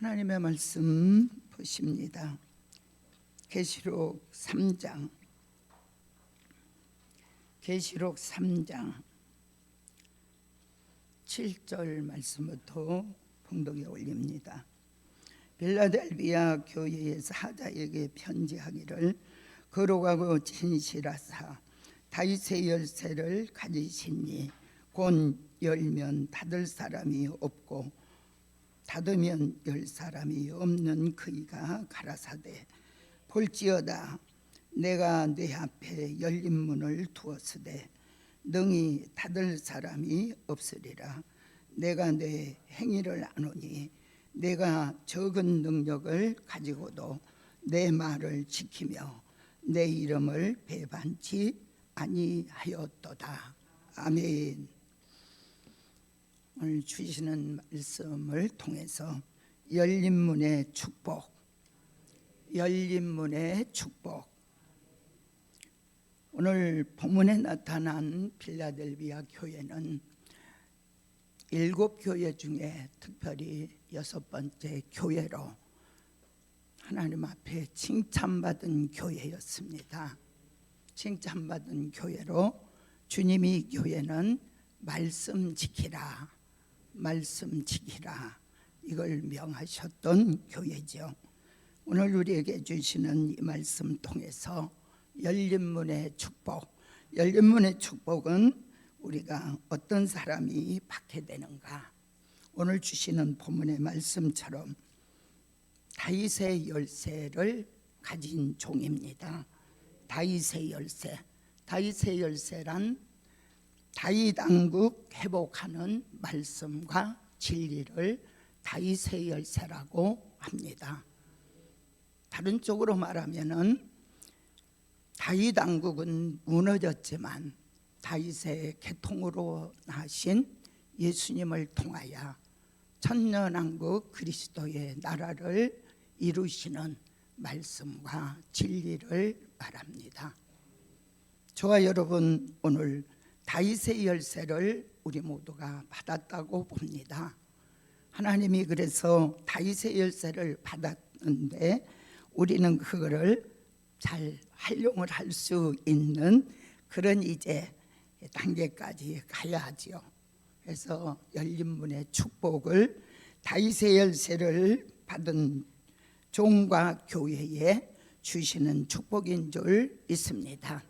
하나님의 말씀 보십니다. 계시록 3장 7절 말씀부터 봉독에 올립니다. 빌라델비아 교회의 사자에게 편지하기를 거룩하고 진실하사 다윗의 열쇠를 가지시니 곧 열면 닫을 사람이 없고 닫으면 열 사람이 없는 그이가 가라사대 볼지어다 내가 내 앞에 열린 문을 두었으되 능히 닫을 사람이 없으리라. 내가 내 행위를 아노니 내가 적은 능력을 가지고도 내 말을 지키며 내 이름을 배반치 아니하였도다. 아멘. 오늘 주시는 말씀을 통해서 열린 문의 축복, 열린 문의 축복. 오늘 본문에 나타난 빌라델비아 교회는 7교회 중에 특별히 6번째 교회로 하나님 앞에 칭찬받은 교회였습니다. 칭찬받은 교회로 주님이 교회는 말씀 지키라, 말씀 지키라 이걸 명하셨던 교회죠. 오늘 우리에게 주시는 이 말씀 통해서 열린 문의 축복, 열린 문의 축복은 우리가 어떤 사람이 받게 되는가? 오늘 주시는 본문의 말씀처럼 다윗의 열쇠를 가진 종입니다. 다윗의 열쇠, 다윗의 열쇠란 다윗 왕국 회복하는 말씀과 진리를 다윗의 열쇠라고 합니다. 다른 쪽으로 말하면은 다윗 왕국은 무너졌지만 다윗의 계통으로 나신 예수님을 통하여 천년왕국 그리스도의 나라를 이루시는 말씀과 진리를 말합니다. 저와 여러분 오늘 다윗의 열쇠를 우리 모두가 받았다고 봅니다. 하나님이 그래서 다윗의 열쇠를 받았는데 우리는 그거를 잘 활용을 할 수 있는 그런 이제 단계까지 가야지요. 그래서 열린 문의 축복을 다윗의 열쇠를 받은 종과 교회에 주시는 축복인 줄 믿습니다.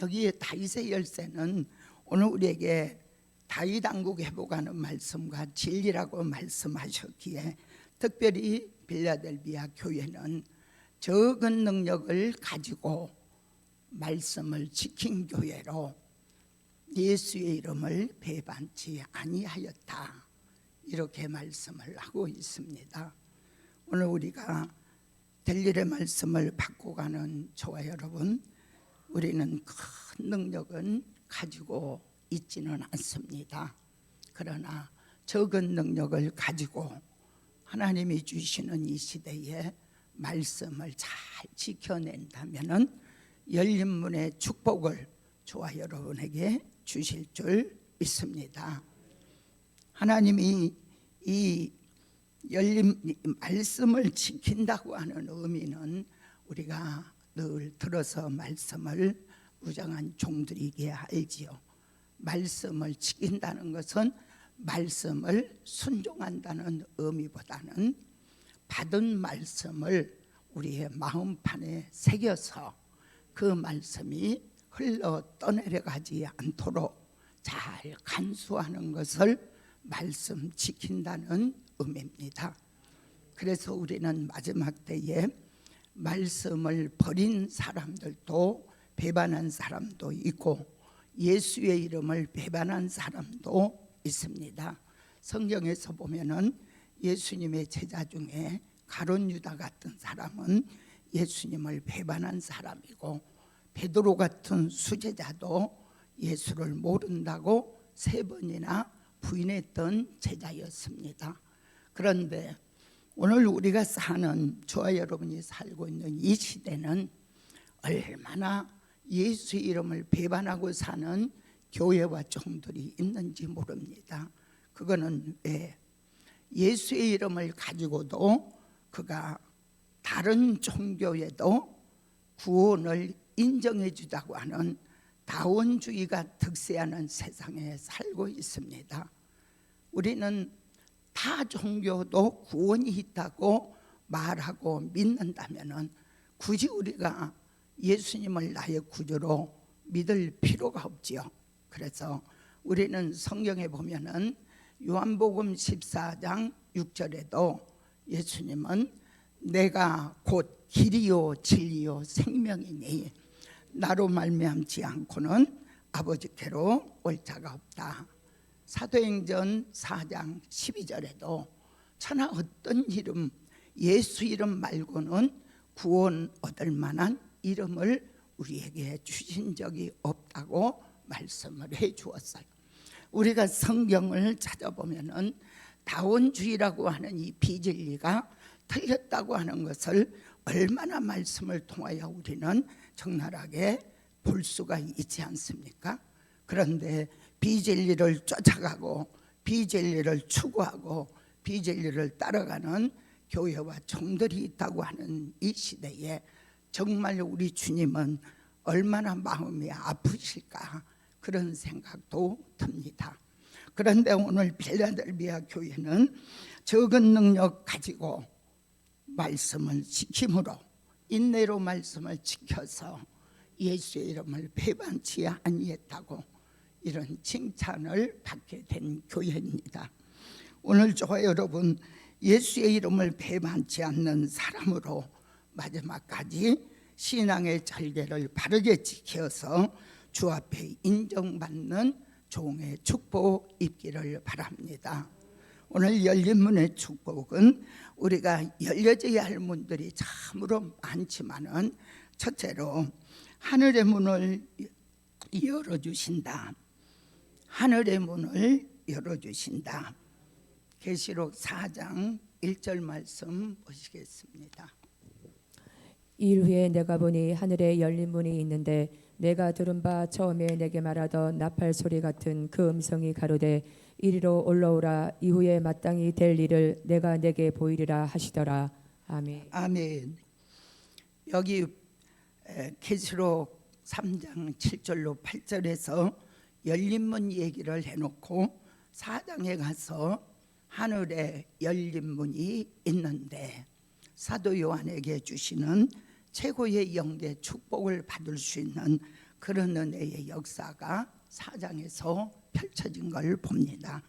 여기에 다윗의 열쇠는 오늘 우리에게 다윗 왕국 회복하는 말씀과 진리라고 말씀하셨기에 특별히 빌라델비아 교회는 적은 능력을 가지고 말씀을 지킨 교회로 예수의 이름을 배반치 아니하였다 이렇게 말씀을 하고 있습니다. 오늘 우리가 델일의 말씀을 받고 가는 저와 여러분, 우리는 큰 능력은 가지고 있지는 않습니다. 그러나 적은 능력을 가지고 하나님이 주시는 이 시대에 말씀을 잘 지켜낸다면은 열린 문의 축복을 저와 여러분에게 주실 줄 믿습니다. 하나님이 이 열린 말씀을 지킨다고 하는 의미는 우리가 늘 들어서 말씀을 무장한 종들이게 알지요. 말씀을 지킨다는 것은 말씀을 순종한다는 의미보다는 받은 말씀을 우리의 마음판에 새겨서 그 말씀이 흘러 떠내려가지 않도록 잘 간수하는 것을 말씀 지킨다는 의미입니다. 그래서 우리는 마지막 때에 말씀을 버린 사람들도 배반한 사람도 있고 예수의 이름을 배반한 사람도 있습니다. 성경에서 보면은 예수님의 제자 중에 가룟 유다 같은 사람은 예수님을 배반한 사람이고 베드로 같은 수제자도 예수를 모른다고 3번이나 부인했던 제자였습니다. 그런데 오늘 우리가 사는 저와 여러분이 살고 있는 이 시대는 얼마나 예수의 이름을 배반하고 사는 교회와 종들이 있는지 모릅니다. 그거는 왜? 예수의 이름을 가지고도 그가 다른 종교에도 구원을 인정해 주자고 하는 다원주의가 득세하는 세상에 살고 있습니다. 우리는 타 종교도 구원이 있다고 말하고 믿는다면 굳이 우리가 예수님을 나의 구주로 믿을 필요가 없지요. 그래서 우리는 성경에 보면은 요한복음 14장 6절에도 예수님은 내가 곧 길이요 진리요 생명이니 나로 말미암지 않고는 아버지께로 올 자가 없다. 사도행전 4장 12절에도 천하 어떤 이름 예수 이름 말고는 구원 얻을 만한 이름을 우리에게 주신 적이 없다고 말씀을 해 주었어요. 우리가 성경을 찾아보면은 다원주의라고 하는 이 비진리가 틀렸다고 하는 것을 얼마나 말씀을 통하여 우리는 적나라하게 볼 수가 있지 않습니까? 그런데 비진리를 쫓아가고 비진리를 추구하고 비진리를 따라가는 교회와 종들이 있다고 하는 이 시대에 정말 우리 주님은 얼마나 마음이 아프실까 그런 생각도 듭니다. 그런데 오늘 필라델비아 교회는 적은 능력 가지고 말씀을 지킴으로 인내로 말씀을 지켜서 예수의 이름을 배반치 아니했다고 이런 칭찬을 받게 된 교회입니다. 오늘 저와 여러분 예수의 이름을 배반치 않는 사람으로 마지막까지 신앙의 절개를 바르게 지켜서 주 앞에 인정받는 종의 축복 입기를 바랍니다. 오늘 열린 문의 축복은 우리가 열려져야 할 문들이 참으로 많지만은 첫째로 하늘의 문을 열어주신다. 하늘의 문을 열어주신다. 계시록 4장 1절 말씀 보시겠습니다. 일 후에 내가 보니 하늘에 열린 문이 있는데 내가 들은 바 처음에 내게 말하던 나팔 소리 같은 그 음성이 가로되 이리로 올라오라. 이후에 마땅히 될 일을 내가 내게 보이리라 하시더라. 아멘. 아멘. 여기 계시록 3장 7절로 8절에서 열린 문 얘기를 해놓고 4장에 가서 하늘에 열린 문이 있는데 사도 요한에게 주시는 최고의 영계 축복을 받을 수 있는 그런 은혜의 역사가 4장에서 펼쳐진 걸 봅니다.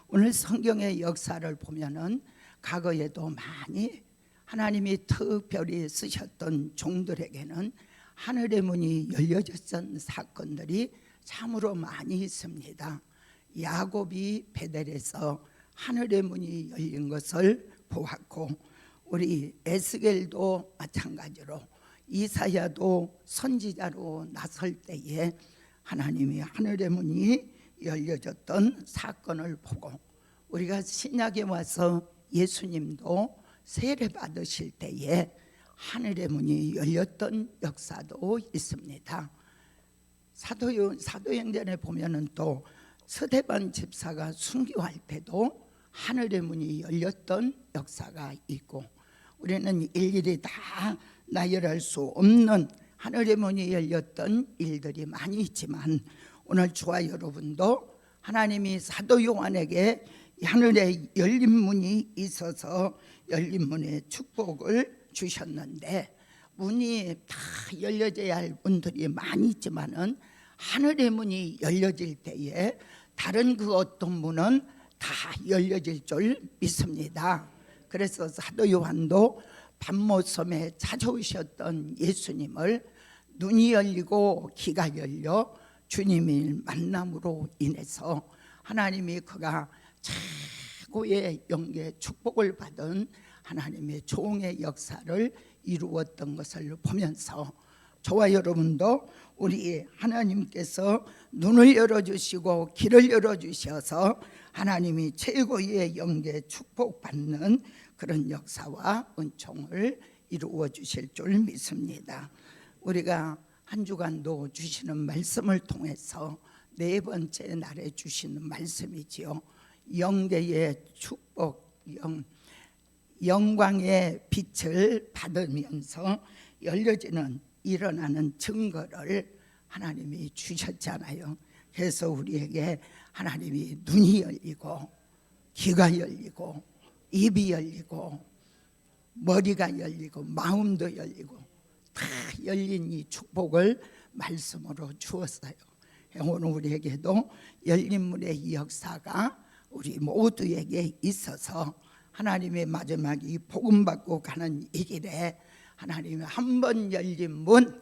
오늘 성경의 역사를 보면은 과거에도 많이 하나님이 특별히 쓰셨던 종들에게는 하늘의 문이 열려졌던 사건들이 참으로 많이 있습니다. 야곱이 베델에서 하늘의 문이 열린 것을 보았고 우리 에스겔도 마찬가지로 이사야도 선지자로 나설 때에 하나님이 하늘의 문이 열려졌던 사건을 보고 우리가 신약에 와서 예수님도 세례 받으실 때에 하늘의 문이 열렸던 역사도 있습니다. 사도행전에 보면은 또 스데반 집사가 순교할 때도 하늘의 문이 열렸던 역사가 있고 우리는 일일이 다 나열할 수 없는 하늘의 문이 열렸던 일들이 많이 있지만 오늘 저와 여러분도 하나님이 사도 요한에게 하늘에 열린 문이 있어서 열린 문의 축복을 주셨는데 문이 다 열려져야 할 문들이 많이 있지만은 하늘의 문이 열려질 때에 다른 그 어떤 문은 다 열려질 줄 믿습니다. 그래서 사도 요한도 밤모섬에 찾아오셨던 예수님을 눈이 열리고 귀가 열려 주님의 만남으로 인해서 하나님이 그가 최고의 영계 축복을 받은 하나님의 종의 역사를 이루었던 것을 보면서 저와 여러분도 우리 하나님께서 눈을 열어주시고 길을 열어주셔서 하나님이 최고의 영계 축복받는 그런 역사와 은총을 이루어 주실 줄 믿습니다. 우리가 한 주간도 주시는 말씀을 통해서 네 번째 날에 주시는 말씀이지요. 영계의 축복 영광의 빛을 받으면서 열려지는 일어나는 증거를 하나님이 주셨잖아요. 그래서 우리에게 하나님이 눈이 열리고 귀가 열리고 입이 열리고 머리가 열리고 마음도 열리고 다 열린 이 축복을 말씀으로 주었어요. 오늘 우리에게도 열린 문의 이 역사가 우리 모두에게 있어서 하나님의 마지막 이 복음 받고 가는 이 길에 하나님이 한 번 열린 문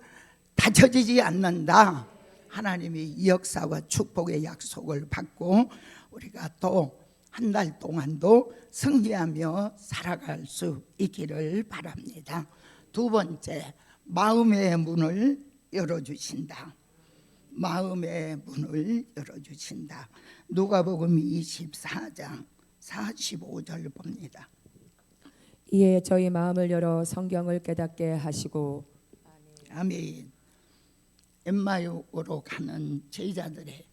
닫혀지지 않는다. 하나님이 이 역사와 축복의 약속을 받고 우리가 또 한 달 동안도 승리하며 살아갈 수 있기를 바랍니다. 두 번째, 마음의 문을 열어주신다. 마음의 문을 열어주신다. 누가복음 24장 45절 봅니다. 이에 저희 마음을 열어 성경을 깨닫게 하시고. 아멘. 엠마오로 가는 제자들의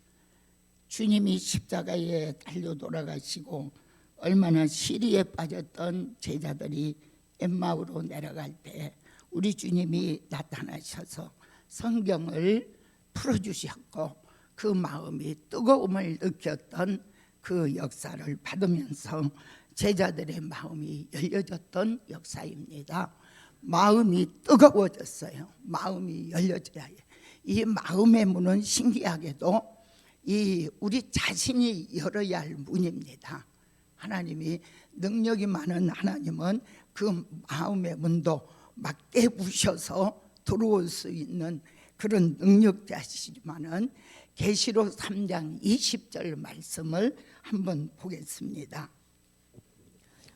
주님이 십자가에 달려 돌아가시고 얼마나 시리에 빠졌던 제자들이 엠마오로 내려갈 때 우리 주님이 나타나셔서 성경을 풀어주셨고 그 마음이 뜨거움을 느꼈던 그 역사를 받으면서 제자들의 마음이 열려졌던 역사입니다. 마음이 뜨거워졌어요. 마음이 열려져야 해요. 이 마음의 문은 신기하게도 이 우리 자신이 열어야 할 문입니다. 하나님이 능력이 많은 하나님은 그 마음의 문도 막 깨부셔서 들어올 수 있는 그런 능력자시지만은 계시록 3장 20절 말씀을 한번 보겠습니다.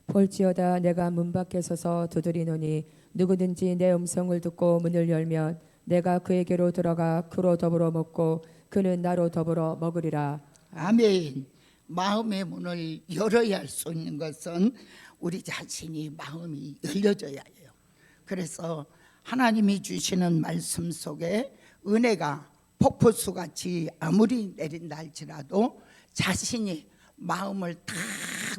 볼지어다 내가 문 밖에 서서 두드리노니 누구든지 내 음성을 듣고 문을 열면 내가 그에게로 들어가 그로 더불어 먹고 그는 나로 더불어 먹으리라. 아멘. 마음의 문을 열어야 할 수 있는 것은 우리 자신이 마음이 열려져야 해요. 그래서 하나님이 주시는 말씀 속에 은혜가 폭포수같이 아무리 내린다 할지라도 자신이 마음을 딱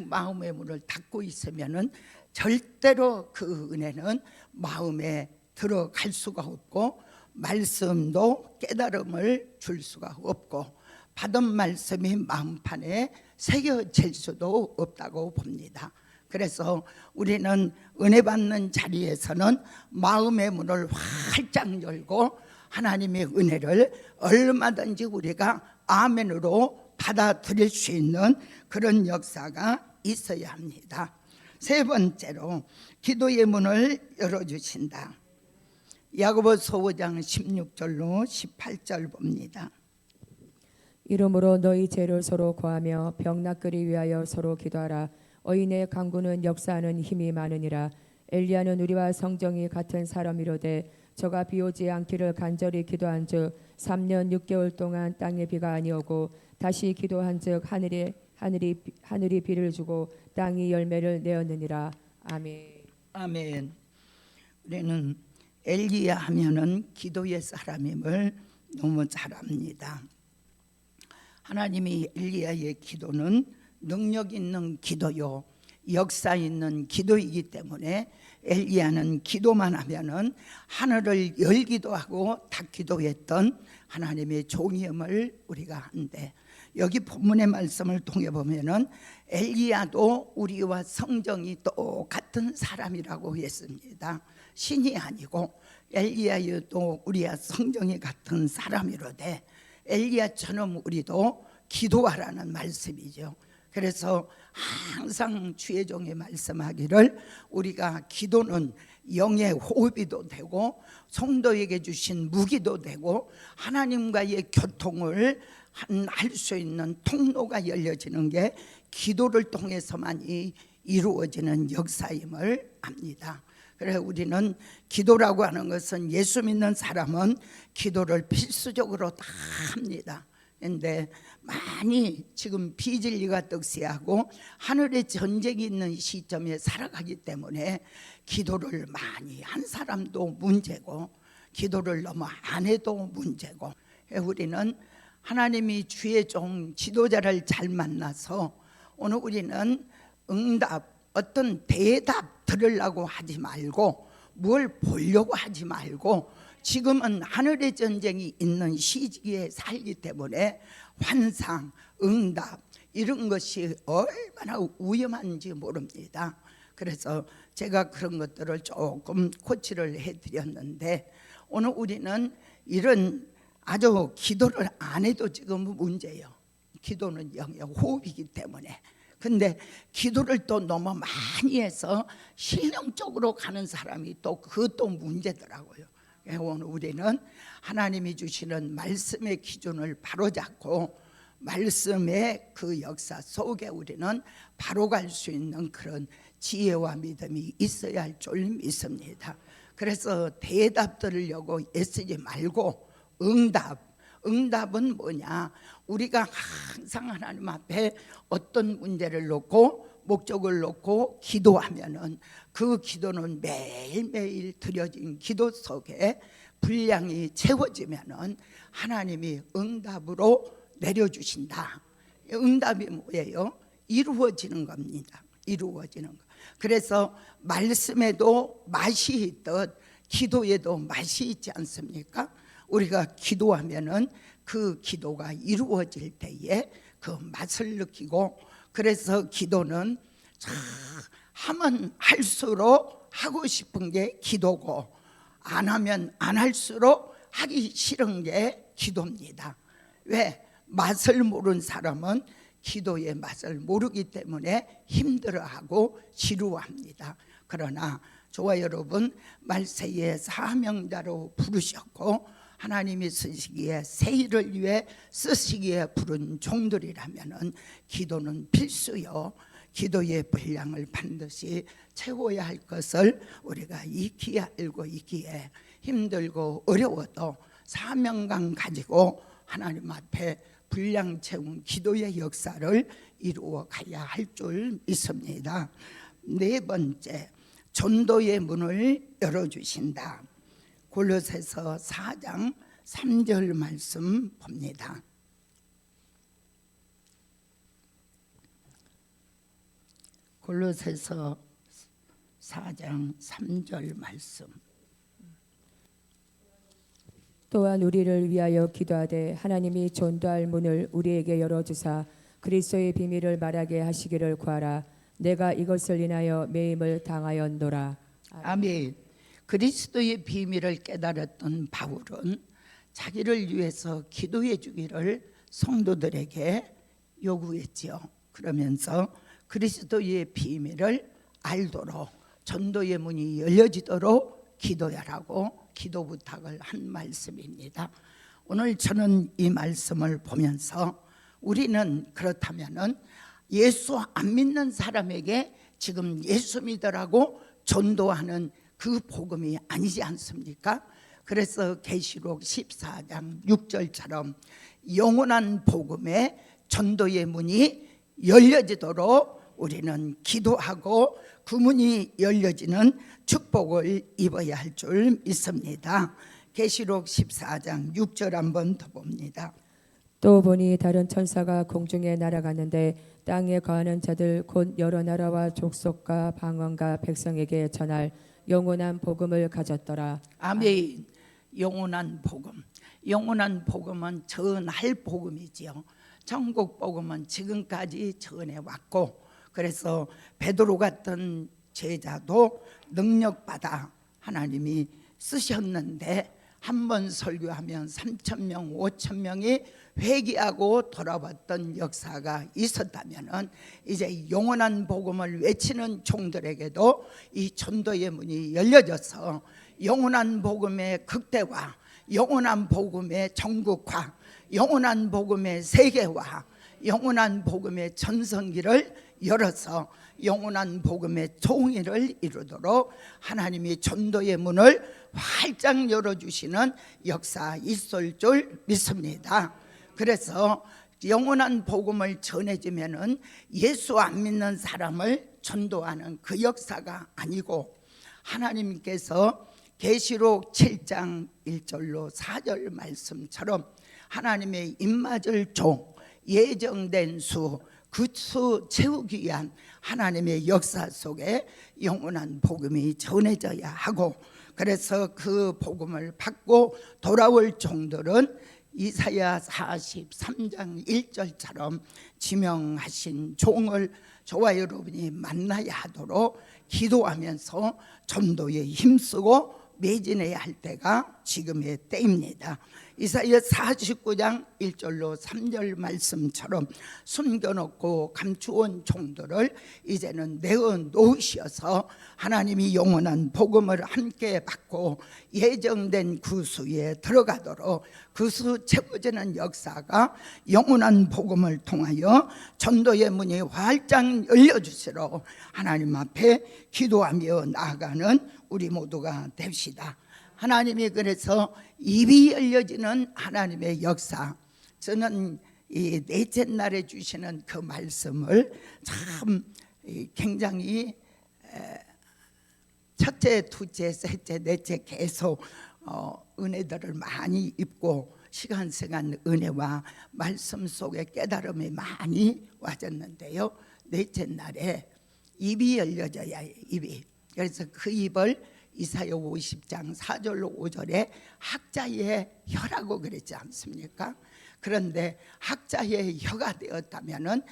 마음의 문을 닫고 있으면은 절대로 그 은혜는 마음에 들어갈 수가 없고 말씀도 깨달음을 줄 수가 없고 받은 말씀이 마음판에 새겨질 수도 없다고 봅니다. 그래서 우리는 은혜 받는 자리에서는 마음의 문을 활짝 열고 하나님의 은혜를 얼마든지 우리가 아멘으로 받아들일 수 있는 그런 역사가 있어야 합니다. 세 번째로 기도의 문을 열어주신다. 야고보서 5장 16절로 18절 봅니다. 이러므로 너희 죄를 서로 고하며 병 낫기를 위하여 서로 기도하라. 의인의 간구는 역사하는 힘이 많으니라. 엘리야는 우리와 성정이 같은 사람이로되 저가 비오지 않기를 간절히 기도한즉 3년 6개월 동안 땅에 비가 아니오고 다시 기도한즉 하늘이 비를 주고 땅이 열매를 내었느니라. 아멘. 아멘. 우리는 엘리야 하면은 기도의 사람임을 너무 잘 압니다. 하나님이 엘리야의 기도는 능력 있는 기도요 역사 있는 기도이기 때문에 엘리야는 기도만 하면은 하늘을 열기도 하고 닫기도 했던 하나님의 종임을 우리가 한데 여기 본문의 말씀을 통해 보면은 엘리야도 우리와 성정이 똑같은 사람이라고 했습니다. 신이 아니고 엘리야도 우리와 성정이 같은 사람이로되 엘리야처럼 우리도 기도하라는 말씀이죠. 그래서 항상 주의 종이 말씀하기를 우리가 기도는 영의 호흡이도 되고 성도에게 주신 무기도 되고 하나님과의 교통을 할 수 있는 통로가 열려지는 게 기도를 통해서만이 이루어지는 역사임을 압니다. 그래서 우리는 기도라고 하는 것은 예수 믿는 사람은 기도를 필수적으로 다 합니다. 그런데 많이 지금 비진리가 떡세하고 하늘의 전쟁이 있는 시점에 살아가기 때문에 기도를 많이 한 사람도 문제고 기도를 너무 안 해도 문제고 우리는 하나님이 주의 종 지도자를 잘 만나서 오늘 우리는 응답 어떤 대답 들으려고 하지 말고 뭘 보려고 하지 말고 지금은 하늘의 전쟁이 있는 시기에 살기 때문에 환상, 응답 이런 것이 얼마나 위험한지 모릅니다. 그래서 제가 그런 것들을 조금 코치를 해드렸는데 오늘 우리는 이런 아주 기도를 안 해도 지금 문제예요. 기도는 영의 호흡이기 때문에. 근데 기도를 또 너무 많이 해서 실용적으로 가는 사람이 또 그것도 문제더라고요. 오늘 우리는 하나님이 주시는 말씀의 기준을 바로잡고 말씀의 그 역사 속에 우리는 바로 갈 수 있는 그런 지혜와 믿음이 있어야 할 줄 믿습니다. 그래서 대답 들으려고 애쓰지 말고 응답은 뭐냐? 우리가 항상 하나님 앞에 어떤 문제를 놓고 목적을 놓고 기도하면은 그 기도는 매일매일 드려진 기도 속에 분량이 채워지면은 하나님이 응답으로 내려주신다. 응답이 뭐예요? 이루어지는 겁니다. 이루어지는 거. 그래서 말씀에도 맛이 있듯 기도에도 맛이 있지 않습니까? 우리가 기도하면은 그 기도가 이루어질 때에 그 맛을 느끼고, 그래서 기도는 하면 할수록 하고 싶은 게 기도고 안 하면 안 할수록 하기 싫은 게 기도입니다. 왜? 맛을 모르는 사람은 기도의 맛을 모르기 때문에 힘들어하고 지루합니다. 그러나 저와 여러분 말세의 사명자로 부르셨고 하나님이 쓰시기에 새 일을 위해 쓰시기에 부른 종들이라면은 기도는 필수요. 기도의 분량을 반드시 채워야 할 것을 우리가 익히 알고 있기에 힘들고 어려워도 사명감 가지고 하나님 앞에 분량 채운 기도의 역사를 이루어 가야 할 줄 믿습니다. 네 번째, 전도의 문을 열어주신다. 골로새서 4장 3절 말씀 봅니다. 골로새서 4장 3절 말씀. 또한 우리를 위하여 기도하되 하나님이 전도할 문을 우리에게 열어주사 그리스도의 비밀을 말하게 하시기를 구하라. 내가 이것을 인하여 매임을 당하였노라. 아멘. 그리스도의 비밀을 깨달았던 바울은 자기를 위해서 기도해 주기를 성도들에게 요구했지요. 그러면서 그리스도의 비밀을 알도록 전도의 문이 열려지도록 기도하라고 기도 부탁을 한 말씀입니다. 오늘 저는 이 말씀을 보면서 우리는 그렇다면은 예수 안 믿는 사람에게 지금 예수 믿으라고 전도하는 그 복음이 아니지 않습니까? 그래서 계시록 14장 6절처럼 영원한 복음의 전도의 문이 열려지도록 우리는 기도하고 그 문이 열려지는 축복을 입어야 할 줄 믿습니다. 계시록 14장 6절 한번 더 봅니다. 또 보니 다른 천사가 공중에 날아갔는데 땅에 거하는 자들 곧 여러 나라와 족속과 방언과 백성에게 전할 영원한 복음을 가졌더라. 아멘. 영원한 복음. 영원한 복음은 전할 복음이지요. 천국 복음은 지금까지 전해왔고, 그래서 베드로 같은 제자도 능력받아 하나님이 쓰셨는데 한 번 설교하면 3,000명, 5,000명이 회개하고 돌아왔던 역사가 있었다면 이제 영원한 복음을 외치는 종들에게도 이 전도의 문이 열려져서 영원한 복음의 극대화, 영원한 복음의 전국화, 영원한 복음의 세계화, 영원한 복음의 전성기를 열어서 영원한 복음의 통일을 이루도록 하나님이 전도의 문을 활짝 열어주시는 역사 있을 줄 믿습니다. 그래서 영원한 복음을 전해주면은 예수 안 믿는 사람을 전도하는 그 역사가 아니고, 하나님께서 계시록 7장 1절로 4절 말씀처럼 하나님의 입맞을 종, 예정된 수, 그수 채우기 위한 하나님의 역사 속에 영원한 복음이 전해져야 하고, 그래서 그 복음을 받고 돌아올 종들은 이사야 43장 1절처럼 지명하신 종을 저와 여러분이 만나야 하도록 기도하면서 전도에 힘쓰고 매진해야 할 때가 지금의 때입니다. 이사야 49장 1절로 3절 말씀처럼 숨겨놓고 감추온 종들을 이제는 내어놓으셔서 하나님이 영원한 복음을 함께 받고 예정된 구수에 들어가도록 구수 채워지는 역사가 영원한 복음을 통하여 전도의 문이 활짝 열려주시도록 하나님 앞에 기도하며 나아가는 우리 모두가 됩시다. 하나님이 그래서 입이 열려지는 하나님의 역사, 저는 이 넷째 날에 주시는 그 말씀을 참 굉장히 첫째, 둘째, 셋째, 넷째 계속 은혜들을 많이 입고 시간시간 은혜와 말씀 속에 깨달음이 많이 와졌는데요, 넷째 날에 입이 열려져야 해요. 입이. 그래서 그 입을 이사야 50장 4절로 5절에 학자의 혀라고 그랬지 않습니까? 그런데 학자의 혀가 되었다면은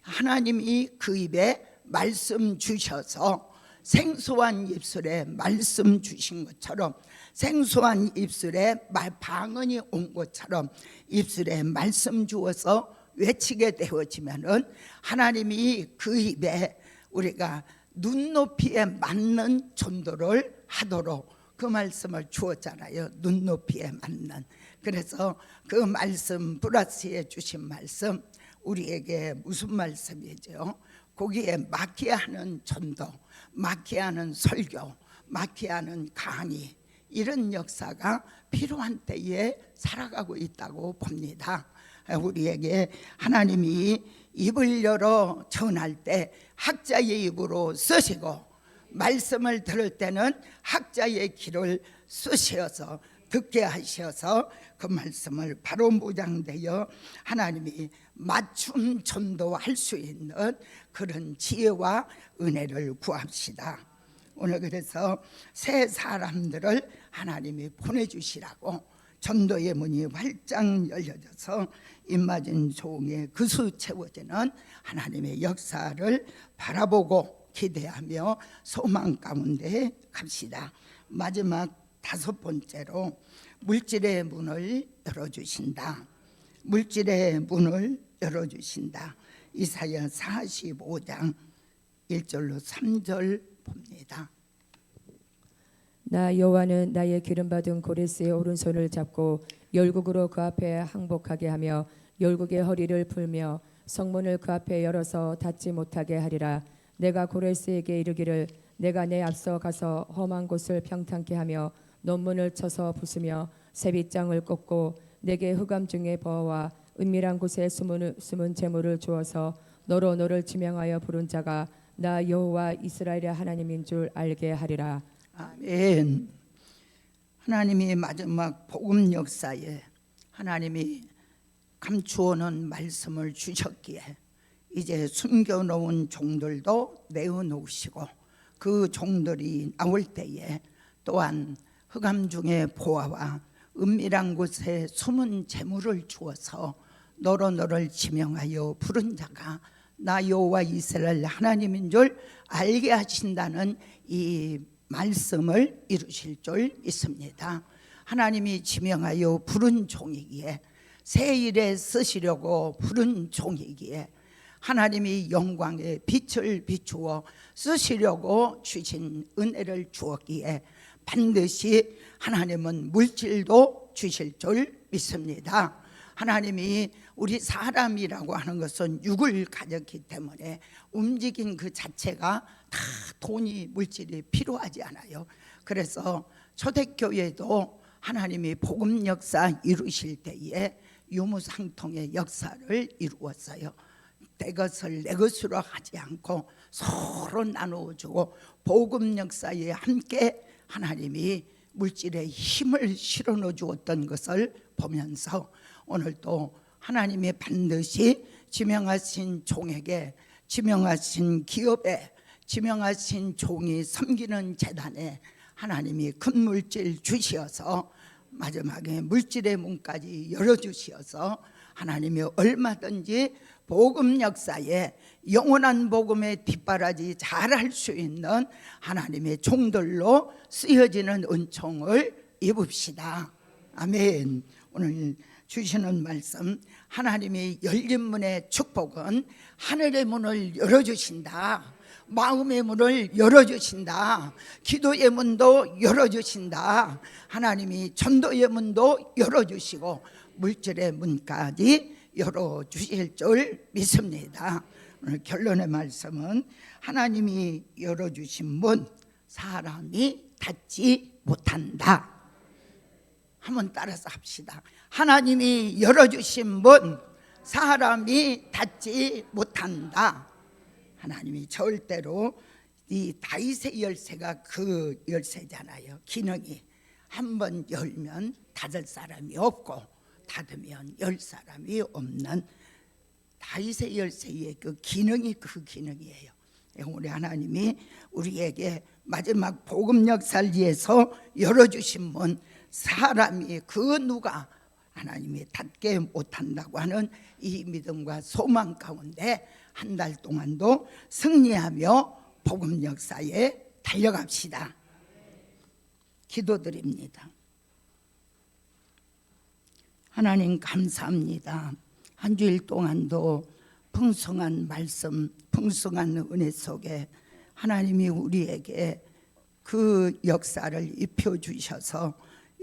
하나님이 그 입에 말씀 주셔서 생소한 입술에 말씀 주신 것처럼, 생소한 입술에 방언이 온 것처럼 입술에 말씀 주어서 외치게 되어지면은 하나님이 그 입에 우리가 눈높이에 맞는 전도를 하도록 그 말씀을 주었잖아요. 눈높이에 맞는. 그래서 그 말씀 플러스에 주신 말씀, 우리에게 무슨 말씀이죠? 거기에 맞게 하는 전도, 맞게 하는 설교, 맞게 하는 강의, 이런 역사가 필요한 때에 살아가고 있다고 봅니다. 우리에게 하나님이 입을 열어 전할 때 학자의 입으로 쓰시고, 말씀을 들을 때는 학자의 귀를 쓰셔서 듣게 하셔서 그 말씀을 바로 무장되어 하나님이 맞춤 전도할 수 있는 그런 지혜와 은혜를 구합시다. 오늘 그래서 새 사람들을 하나님이 보내주시라고 전도의 문이 활짝 열려져서 입맞은 종의 그수 채워지는 하나님의 역사를 바라보고 기대하며 소망 가운데 갑시다. 마지막 다섯 번째로 물질의 문을 열어주신다. 물질의 문을 열어주신다. 이사야 45장 1절로 3절 봅니다. 나 여호와는 나의 기름받은 고레스의 오른손을 잡고 열국으로 그 앞에 항복하게 하며 열국의 허리를 풀며 성문을 그 앞에 열어서 닫지 못하게 하리라. 내가 고레스에게 이르기를 내가 내 앞서 가서 험한 곳을 평탄케 하며 논문을 쳐서 부수며 새빗장을 꽂고 내게 흑암 중에 버와 은밀한 곳에 숨은 재물을 주어서 너로 너를 지명하여 부른 자가 나 여호와 이스라엘의 하나님인 줄 알게 하리라. 아멘. 하나님이 마지막 복음 역사에 하나님이 감추어놓은 말씀을 주셨기에 이제 숨겨놓은 종들도 내어놓으시고, 그 종들이 나올 때에 또한 흑암 중에 보아와 은밀한 곳에 숨은 재물을 주어서 너로 너를 지명하여 부른 자가 나 여호와 이스라엘 하나님인 줄 알게 하신다는 이 말씀을 이루실 줄 믿습니다. 하나님이 지명하여 부른 종이기에, 새 일에 쓰시려고 부른 종이기에, 하나님이 영광의 빛을 비추어 쓰시려고 주신 은혜를 주었기에 반드시 하나님은 물질도 주실 줄 믿습니다. 하나님이 우리 사람이라고 하는 것은 육을 가졌기 때문에 움직인 그 자체가 다 돈이, 물질이 필요하지 않아요. 그래서 초대교회도 하나님이 복음 역사 이루실 때에 유무상통의 역사를 이루었어요. 내 것을 내 것으로 하지 않고 서로 나누어주고 복음 역사에 함께 하나님이 물질의 힘을 실어넣어 주었던 것을 보면서 오늘도 하나님이 반드시 지명하신 종에게, 지명하신 기업에, 지명하신 종이 섬기는 재단에 하나님이 큰 물질 주시어서 마지막에 물질의 문까지 열어주시어서 하나님이 얼마든지 복음 역사에 영원한 복음의 뒷바라지 잘할 수 있는 하나님의 종들로 쓰여지는 은총을 입읍시다. 아멘. 오늘 주시는 말씀, 하나님의 열린 문의 축복은 하늘의 문을 열어주신다. 마음의 문을 열어주신다. 기도의 문도 열어주신다. 하나님이 전도의 문도 열어주시고 물질의 문까지 열어주실 줄 믿습니다. 오늘 결론의 말씀은 하나님이 열어주신 문, 사람이 닫지 못한다. 한번 따라서 합시다. 하나님이 열어주신 문, 사람이 닫지 못한다. 하나님이 절대로 이 다윗의 열쇠가 그 열쇠잖아요. 기능이 한 번 열면 닫을 사람이 없고 닫으면 열 사람이 없는 다윗의 열쇠의 그 기능이 그 기능이에요. 우리 하나님이 우리에게 마지막 복음 역사를 위해서 열어주신 문, 사람이 그 누가 하나님이 닫게 못한다고 하는 이 믿음과 소망 가운데 한 달 동안도 승리하며 복음 역사에 달려갑시다. 기도드립니다. 하나님 감사합니다. 한 주일 동안도 풍성한 말씀, 풍성한 은혜 속에 하나님이 우리에게 그 역사를 입혀주셔서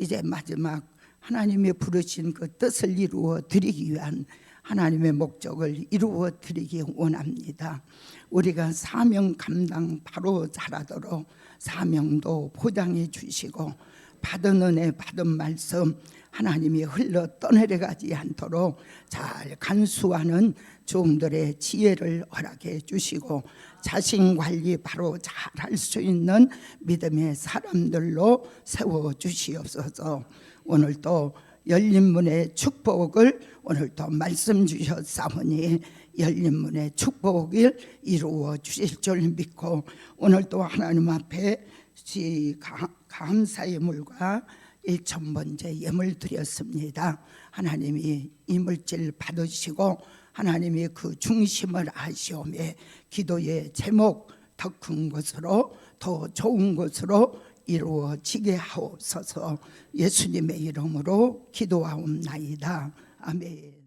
이제 마지막 하나님이 부르신 그 뜻을 이루어 드리기 위한 하나님의 목적을 이루어 드리기 원합니다. 우리가 사명 감당 바로 잘하도록 사명도 보장해 주시고 받은 은혜 받은 말씀 하나님이 흘러 떠내려가지 않도록 잘 간수하는 종들의 지혜를 허락해 주시고 자신관리 바로 잘 할 수 있는 믿음의 사람들로 세워주시옵소서. 오늘도 열린 문의 축복을 오늘도 말씀 주셨사오니 열린 문의 축복을 이루어 주실 줄 믿고 오늘도 하나님 앞에 감사의 물과 1,000번째 예물 드렸습니다. 하나님이 이 물질 받으시고 하나님이 그 중심을 아시오며 기도의 제목 더 큰 것으로 더 좋은 것으로 이루어지게 하옵소서. 예수님의 이름으로 기도하옵나이다. 아멘.